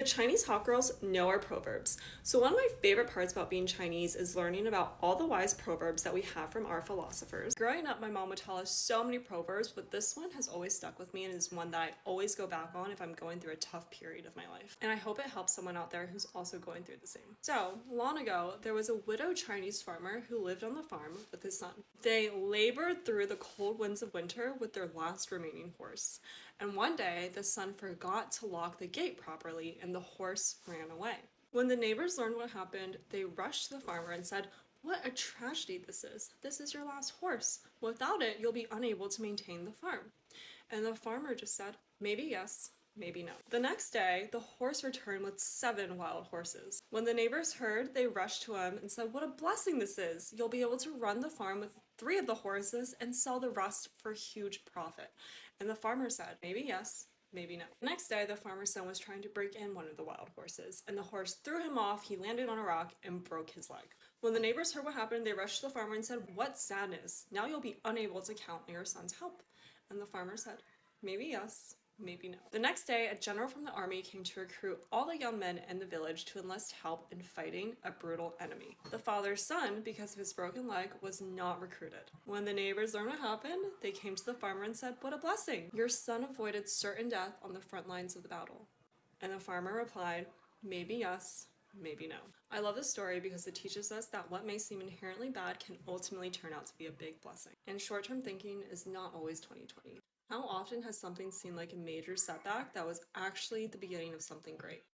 The Chinese hot girls know our proverbs. So, one of my favorite parts about being Chinese is learning about all the wise proverbs that we have from our philosophers. Growing up, my mom would tell us so many proverbs, but this one has always stuck with me and is one that I always go back on if I'm going through a tough period of my life. And I hope it helps someone out there who's also going through the same. So, long ago, there was a widow Chinese farmer who lived on the farm with his son. They labored through the cold winds of winter with their last remaining horse. And one day, the son forgot to lock the gate properly and the horse ran away. When the neighbors learned what happened, they rushed to the farmer and said, "What a tragedy this is. This is your last horse. Without it, you'll be unable to maintain the farm." And the farmer just said, "Maybe yes, maybe no." The next day, the horse returned with 7 wild horses. When the neighbors heard, they rushed to him and said, "What a blessing this is. You'll be able to run the farm with 3 of the horses and sell the rest for a huge profit." And the farmer said, "Maybe yes, maybe no." The next day, the farmer's son was trying to break in one of the wild horses, and the horse threw him off. He landed on a rock and broke his leg. When the neighbors heard what happened, they rushed to the farmer and said, "What sadness. Now you'll be unable to count on your son's help." And the farmer said, "Maybe yes, maybe no." The next day, a general from the army came to recruit all the young men in the village to enlist help in fighting a brutal enemy. The father's son, because of his broken leg, was not recruited. When the neighbors learned what happened, they came to the farmer and said, "What a blessing! Your son avoided certain death on the front lines of the battle." And the farmer replied, "Maybe yes, maybe no." I love this story because it teaches us that what may seem inherently bad can ultimately turn out to be a big blessing. And short-term thinking is not always 2020. How often has something seemed like a major setback that was actually the beginning of something great?